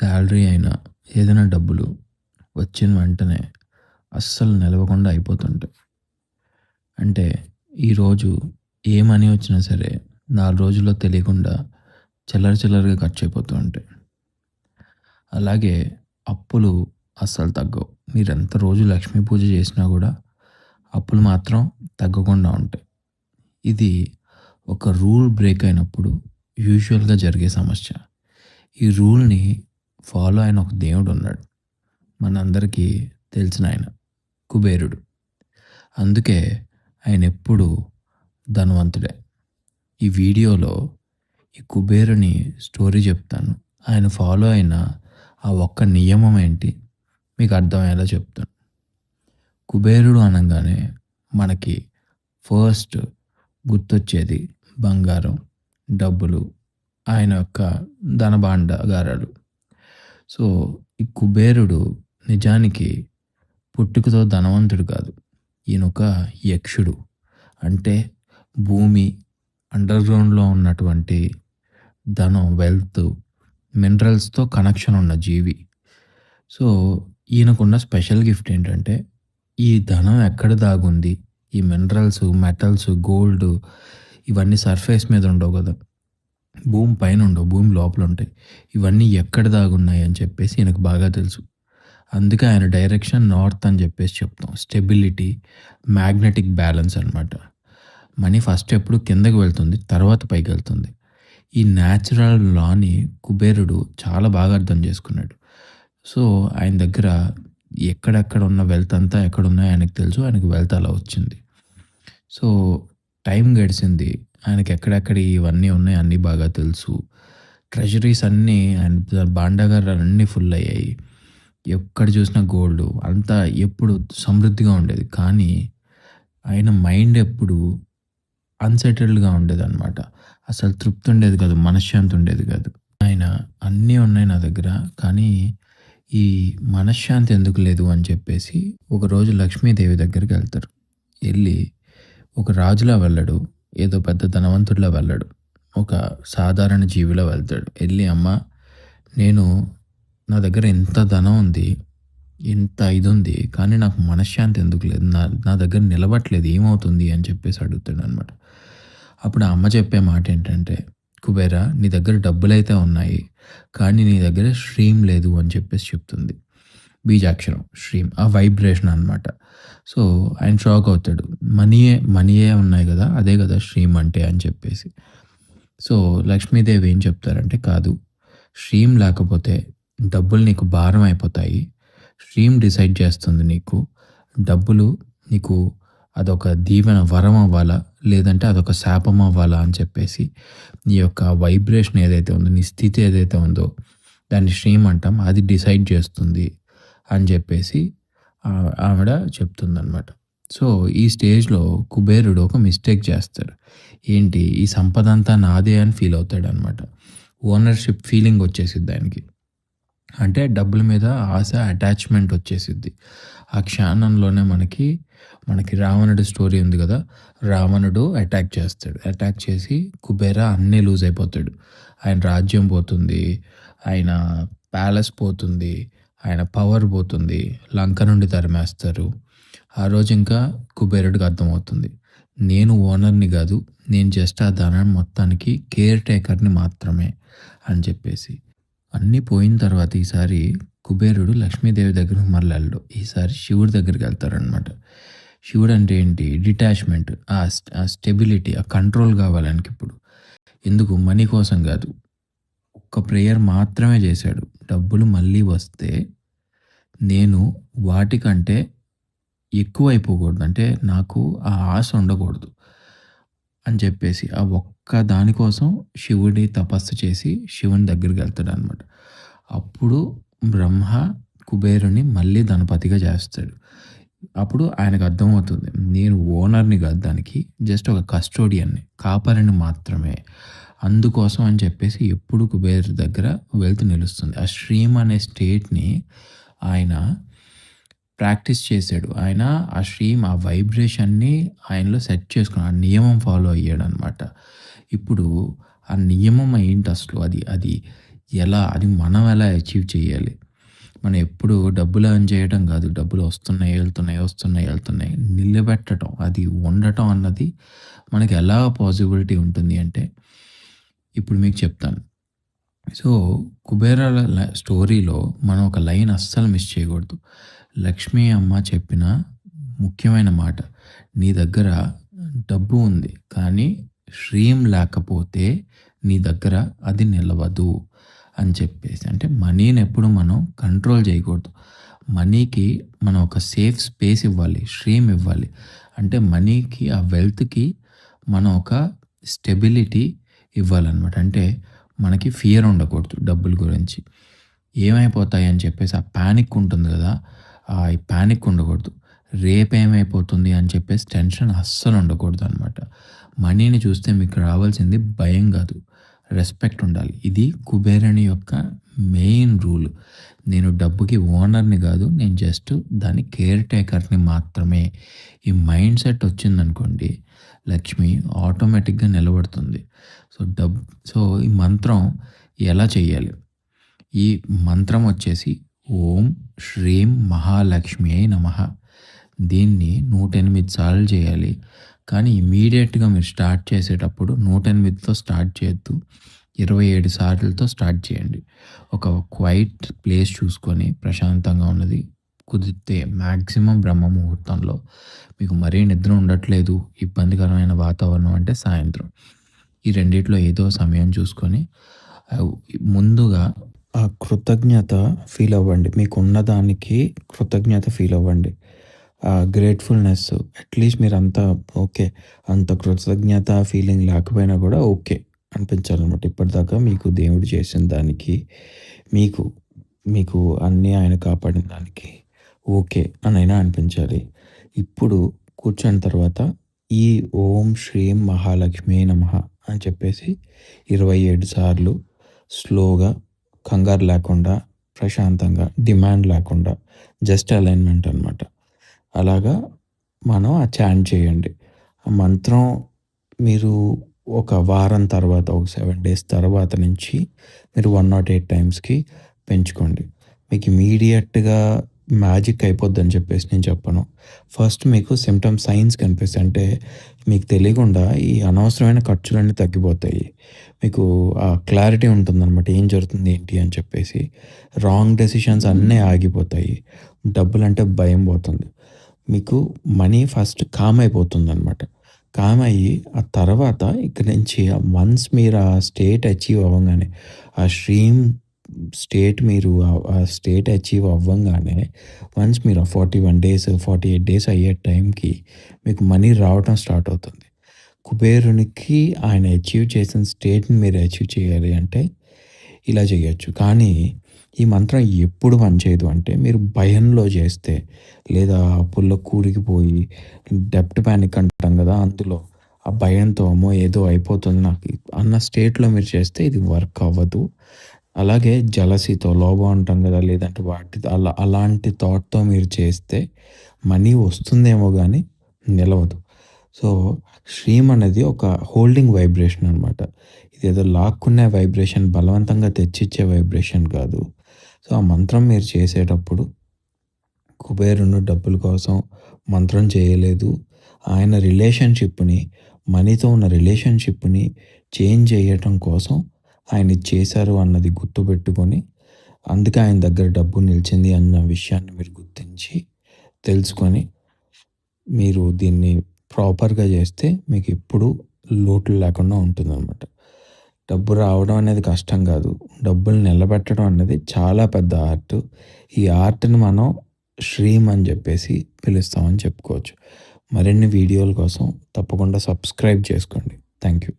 Salary అయినా, ఏదైనా డబ్బులు వచ్చిన వెంటనే అస్సలు నిలవకుండా అయిపోతుంటాయి. అంటే ఈరోజు ఏ మనీ వచ్చినా సరే 4 రోజుల్లో తెలియకుండా చిల్లర చిల్లరగా ఖర్చయిపోతూ ఉంటాయి. అలాగే అప్పులు అస్సలు తగ్గవు. మీరెంత రోజు లక్ష్మీ పూజ చేసినా గూడా అప్పులు మాత్రం తగ్గకుండా ఉంటాయి. ఇది ఒక రూల్ బ్రేక్ అయినప్పుడు యూజువల్‌గా జరిగే సమస్య. ఈ రూల్‌ని ఫాలో అయిన ఒక దేవుడున్నాడు. మనందరికీ తెలిసినాయన కుబేరుడు. అందుకే ఆయనెప్పుడూ ధనవంతుడే. ఈ వీడియోలో ఈ కుబేరుని స్టోరీ చెప్తాను. ఆయన ఫాలో అయిన ఆ ఒక్క నియమం ఏంటి మీకు అర్థమయ్యేలా చెప్తాను. కుబేరుడు అనంగానే మనకి ఫస్ట్ గుర్తొచ్చేది బంగారం, డబ్బులు, ఆయన యొక్క ధనభాండాగారాలు. సో, ఈ కుబేరుడు నిజానికి పుట్టుకతో ధనవంతుడు కాదు. ఈయనొక యక్షుడు. అంటే భూమి అండర్‌గ్రౌండ్‌లో ఉన్నటువంటి ధనం, వెల్త్, మినరల్స్‌తో కనెక్షన్ ఉన్న జీవి. సో, ఈయనకున్న స్పెషల్ గిఫ్ట్ ఏంటంటే, ఈ ధనం ఎక్కడ దాగుంది? ఈ మినరల్స్, మెటల్స్, గోల్డ్ ఇవన్నీ సర్ఫేస్ మీద ఉండవు గదా! భూమి పైన ఉండవు. భూమి లోపల ఉంటాయి. ఇవన్నీ ఎక్కడ దాగున్నాయి అని చెప్పేసి ఈయనకు బాగా తెలుసు. అందుకే ఆయన డైరెక్షన్ నార్త్ అని చెప్పేసి చెప్తాం. స్టెబిలిటీ, మ్యాగ్నెటిక్ బ్యాలెన్స్ అనమాట. మనీ ఫస్ట్ ఎప్పుడు కిందకి వెళ్తుంది. తర్వాత పైకెళ్తుంది. ఈ న్యాచురల్ లాని కుబేరుడు చాలా బాగా అర్థం చేసుకున్నాడు. సో, ఆయన దగ్గర ఎక్కడెక్కడ ఉన్న వెల్త్ అంతా ఎక్కడున్నాయో ఆయనకు తెలుసు. ఆయనకు వెల్త్ అలా వచ్చింది. సో, టైం గడిసింది. ఆయనకి ఎక్కడెక్కడ ఇవన్నీ ఉన్నాయో అన్నీ బాగా తెలుసు. ట్రెజరీస్ అన్నీ ఆయన భాండాగారాలన్నీ ఫుల్ అయ్యాయి. ఎక్కడ చూసినా గోల్డు అంతా ఎప్పుడు సమృద్ధిగా ఉండేది. కానీ ఆయన మైండ్ ఎప్పుడు అన్‌సెటిల్డ్‌గా ఉండేదనమాట. అసలు తృప్తి ఉండేది కాదు. మనశ్శాంతి ఉండేది కాదు. ఆయన అన్నీ ఉన్నాయి నా దగ్గర. కానీ ఈ మనశ్శాంతి ఎందుకు లేదు అని చెప్పేసి ఒకరోజు లక్ష్మీదేవి దగ్గరికెళ్తారు. ఎళ్లి ఒక రాజులా వెళ్ళడు. ఏదో పెద్ద ధనవంతుడిలా వెళ్ళడు. ఒక సాధారణ జీవిలా వెళ్తాడు. ఎళ్లి అమ్మ నేను నా దగ్గర ఇంత ధనం ఉంది. ఇంత ఇదుంది. కానీ నాకు మనశ్శాంతి ఎందుకు లేదు? నా నా దగ్గర నిలవట్లేదు. ఏమవుతుంది? అని చెప్పేసి అడుగుతాడనమాట. అప్పుడు ఆ అమ్మ చెప్పే మాట ఏంటంటే, కుబేరా నీ దగ్గర డబ్బులైతే ఉన్నాయి. కానీ నీ దగ్గర శ్రీం లేదు అని చెప్పేసి చెప్తుంది. బీజాక్షరం శ్రీం. ఆ వైబ్రేషన్ అనమాట. సో, ఆయన షాక్ అవుతాడు. మనీయే ఉన్నాయి గదా! అదే గదా శ్రీం అంటే అని చెప్పేసి. సో, లక్ష్మీదేవి ఏం చెప్తారంటే, కాదు శ్రీం లేకపోతే డబ్బులు నీకు భారం అయిపోతాయి. శ్రీం డిసైడ్ చేస్తుంది నీకు. డబ్బులు నీకు అదొక దీవెన, వరం అవ్వాలా? లేదంటే అదొక శాపం అవ్వాలా? అని చెప్పేసి నీ యొక్క వైబ్రేషన్ ఏదైతే ఉందో, నీ స్థితి ఏదైతే ఉందో దాన్ని శ్రీం అంటాం. అది డిసైడ్ చేస్తుంది అని చెప్పేసి ఆవిడ చెప్తుందనమాట. సో, ఈ స్టేజ్‌లో కుబేరుడు ఒక మిస్టేక్ చేస్తాడు. ఏంటి? ఈ సంపదంతా నాదే అని ఫీల్ అవుతాడనమాట. ఓనర్‌షిప్ ఫీలింగ్ వచ్చేసిద్ది ఆయనకి. అంటే డబ్బుల మీద ఆశ, అటాచ్‌మెంట్ వచ్చేసిద్ది. ఆ క్షణంలోనే మనకి రావణుడి స్టోరీ ఉంది గదా! రావణుడు అటాక్ చేస్తాడు. అటాక్ చేసి కుబేరా అన్నీ లూజ్ అయిపోతాడు. ఆయన రాజ్యం పోతుంది. ఆయన ప్యాలెస్ పోతుంది. ఆయన పవర్ పోతుంది. లంక నుండి తరిమేస్తారు. ఆ రోజు ఇంకా కుబేరుడికి అర్థమవుతుంది. నేను ఓనర్‌ని గాదు. నేను జస్ట్ ఆ ధనం మొత్తానికి కేర్ టేకర్‌ని మాత్రమే అని చెప్పేసి. అన్నీ పోయిన తర్వాత ఈసారి కుబేరుడు లక్ష్మీదేవి దగ్గరికి మళ్ళీ వెళ్ళడు. ఈసారి శివుడి దగ్గరికెళ్తారనమాట. శివుడు అంటే ఏంటి? డిటాచ్‌మెంట్. ఆ స్టెబిలిటీ, ఆ కంట్రోల్ కావాలి ఆయనకిప్పుడు. ఎందుకు? మనీ కోసం కాదు. ఒక్క ప్రేయర్ మాత్రమే చేశాడు. డబ్బులు మళ్ళీ వస్తే నేను వాటికంటే ఎక్కువైపోకూడదు. అంటే నాకు ఆ ఆశ ఉండకూడదు అని చెప్పేసి ఆ ఒక్క దానికోసం శివుడి తపస్సు చేసి శివుని దగ్గరికెళ్తాడనమాట. అప్పుడు బ్రహ్మ కుబేరుని మళ్ళీ ధనపతిగా చేస్తాడు. అప్పుడు ఆయనకు అర్థమవుతుంది. నేను ఓనర్‌ని కాదు దానికి. జస్ట్ ఒక కస్టోడియన్‌ని, కాపరిని మాత్రమే. అందుకోసం అని చెప్పేసి ఎప్పుడు కుబేర్ దగ్గర వెల్త్ నిలుస్తుంది. ఆ శ్రీం అనే స్టేట్‌ని ఆయన ప్రాక్టీస్ చేశాడు. ఆయన ఆ శ్రీం, ఆ వైబ్రేషన్‌ని ఆయనలో సెట్ చేసుకున్నాడు. ఆ నియమం ఫాలో అయ్యాడనమాట. ఇప్పుడు ఆ నియమం ఏంటసలు? అది అది మనం ఎలా అచీవ్ చేయాలి? మనం ఎప్పుడు డబ్బులు ఎర్న్ చేయడం కాదు. డబ్బులు వస్తున్నాయి, ఎళ్తున్నాయి, వస్తున్నాయి, ఎళ్తున్నాయి. నిలబెట్టడం, అది ఉండటం అన్నది మనకి ఎలా పాజిబిలిటీ ఉంటుంది అంటే, ఇప్పుడు మీకు చెప్తాను. సో, 'కుబేరాల' స్టోరీలో మనం ఒక లైన్ అస్సలు మిస్ చేయకూడదు. లక్ష్మీ అమ్మ చెప్పిన ముఖ్యమైన మాట. "నీ దగ్గర డబ్బు ఉంది. కానీ శ్రీం లేకపోతే నీ దగ్గర అది నిలవదు" అని చెప్పేసి. అంటే మనీని ఎప్పుడు మనం కంట్రోల్ చేయకూడదు. మనీకి మనం ఒక సేఫ్ స్పేస్ ఇవ్వాలి. శ్రీం ఇవ్వాలి. అంటే మనీకి, ఆ వెల్త్‌కి మనం ఒక స్టెబిలిటీ ఇవ్వాలనమాట. అంటే మనకి ఫియర్ ఉండకూడదు డబ్బుల గురించి. ఏమైపోతాయి అని చెప్పేసి ఆ పానిక్ ఉంటుంది గదా! ఈ పానిక్ ఉండకూడదు. రేపేమైపోతుంది అని చెప్పేసి టెన్షన్ అస్సలు ఉండకూడదనమాట. మనీని చూస్తే మీకు రావాల్సింది భయం గాదు, రెస్పెక్ట్ ఉండాలి. ఇది కుబేరుని యొక్క మెయిన్ రూల్. నేను డబ్బుకి ఓనర్‌ని గాదు. నేను జస్ట్ దాని కేర్ టేకర్‌ని మాత్రమే. ఈ మైండ్ సెట్ వచ్చిందనుకోండి, లక్ష్మి ఆటోమేటిక్‌గా నిలబడుతుంది. సో, సో, ఈ మంత్రం ఎలా చేయాలి? ఈ మంత్రం వచ్చేసి ఓం శ్రీం మహాలక్ష్మియై నమః. దీన్ని 108 సార్లు చేయాలి. కానీ ఇమ్మీడియేట్‌గా మీరు స్టార్ట్ చేసేటప్పుడు 108తో స్టార్ట్ చేయొద్దు. 27 సార్లతో స్టార్ట్ చేయండి. ఒక క్వైట్ ప్లేస్ చూసుకొని ప్రశాంతంగా ఉన్నది, కుదిరితే మాక్సిమం బ్రహ్మ ముహూర్తంలో, మీకు మరీ నిద్ర ఉండట్లేదు, ఇబ్బందికరమైన వాతావరణం అంటే సాయంత్రం. ఈ రెండిట్లో ఏదో సమయం చూసుకొని ఆహ్, ముందుగా కృతజ్ఞత ఫీల్ అవ్వండి. మీకున్న దానికి కృతజ్ఞత ఫీల్ అవ్వండి. గ్రేట్‌ఫుల్‌నెస్, అట్‌లీస్ట్ మీరంతా ఓకే. అంత కృతజ్ఞత ఫీలింగ్ లేకపోయినా కూడా ఓకే అనిపించాలనమాట. ఇప్పటిదాకా మీకు దేవుడు చేసిన దానికి, మీకు మీకు అన్నీ ఆయన కాపాడిన దానికి ఓకే అనైనా అనిపించాలి. ఇప్పుడు కూర్చున్న తర్వాత ఈ ఓం శ్రీం మహాలక్ష్మియే నమః అని చెప్పేసి 27 సార్లు స్లోగా, కంగారు లేకుండా, ప్రశాంతంగా, డిమాండ్ లేకుండా, జస్ట్ అలైన్‌మెంట్ అనమాట. అలాగా మనం చాంట్ చేయండి. ఆ మంత్రం మీరు ఒక వారం తర్వాత, ఒక 7 డేస్ తర్వాత నుంచి మీరు 108 టైమ్స్‌కి పెంచుకోండి. మీకు ఇమ్మీడియేట్‌గా మ్యాజిక్ అయిపోద్దని చెప్పేసి నేను చెప్పను. ఫస్ట్ మీకు సిమ్టమ్స్, సైన్స్ కనిపిస్తాయి. అంటే మీకు తెలియకుండా ఈ అనవసరమైన ఖర్చులన్నీ తగ్గిపోతాయి. మీకు ఆ క్లారిటీ ఉంటుందనమాట. ఏం జరుగుతుంది ఏంటి అని చెప్పేసి. రాంగ్ డెసిషన్స్ అన్నీ ఆగిపోతాయి. డబ్బులంటే భయం పోతుంది. మీకు మనీ ఫస్ట్ కామ్ అయిపోతుందనమాట. కామ్ అయ్యి ఆ తర్వాత ఇక్కడి నుంచి వన్స్ మీరు ఆ స్టేట్ అచీవ్ అవ్వంగానే, ఆ శ్రీం స్టేట్ మీరు ఆ స్టేట్ అచీవ్ అవ్వంగానే, వన్స్ మీరు ఆ 41 డేస్, 48 డేస్ అయ్యే టైంకి మీకు మనీ రావటం స్టార్ట్ అవుతుంది. కుబేరునికి ఆయన అచీవ్ చేసిన స్టేట్‌ని మీరు అచీవ్ చేయాలి అంటే ఇలా చేయొచ్చు. కానీ ఈ మంత్రం ఎప్పుడు పనిచేయదు అంటే మీరు భయంలో చేస్తే, లేదా అప్పుల్లో కూరుకుపోయి డెబ్ట్ పానిక్ అంటాం కదా! అందులో ఆ భయంతో అమ్మో! ఏదో అయిపోతుంది నాకు అన్న స్టేట్‌లో మీరు చేస్తే ఇది వర్క్ అవ్వదు. అలాగే జలసీతో, లోభం అంటాం కదా! లేదంటే వాటితో అలాంటి థాట్‌తో మీరు చేస్తే మనీ వస్తుందేమో గానీ నిలవదు. సో, శ్రీం అనేది ఒక హోల్డింగ్ వైబ్రేషన్ అనమాట. ఇదేదో లాక్కునే వైబ్రేషన్, బలవంతంగా తెచ్చిచ్చే వైబ్రేషన్ కాదు. సో, ఆ మంత్రం మీరు చేసేటప్పుడు కుబేరుడు డబ్బుల కోసం మంత్రం చేయలేదు. ఆయన రిలేషన్‌షిప్‌ని, మనీతో ఉన్న రిలేషన్‌షిప్‌ని చేంజ్ చేయటం కోసం ఆయన ఇది చేశారు అన్నది గుర్తుపెట్టుకొని, అందుకే ఆయన దగ్గర డబ్బు నిలిచింది అన్న విషయాన్ని మీరు గుర్తించి, తెలుసుకొని, మీరు దీన్ని ప్రాపర్‌గా చేస్తే మీకెప్పుడు లోటులు లేకుండా ఉంటుందనమాట. డబ్బు రావడం అనేది కష్టం కాదు. డబ్బులు నిలబెట్టడం అనేది చాలా పెద్ద ఆర్ట్. ఈ ఆర్ట్‌ని మనం శ్రీం అని చెప్పేసి పిలుస్తామని చెప్పుకోవచ్చు. మరిన్ని వీడియోల కోసం తప్పకుండా సబ్స్క్రైబ్ చేసుకోండి. Thank you.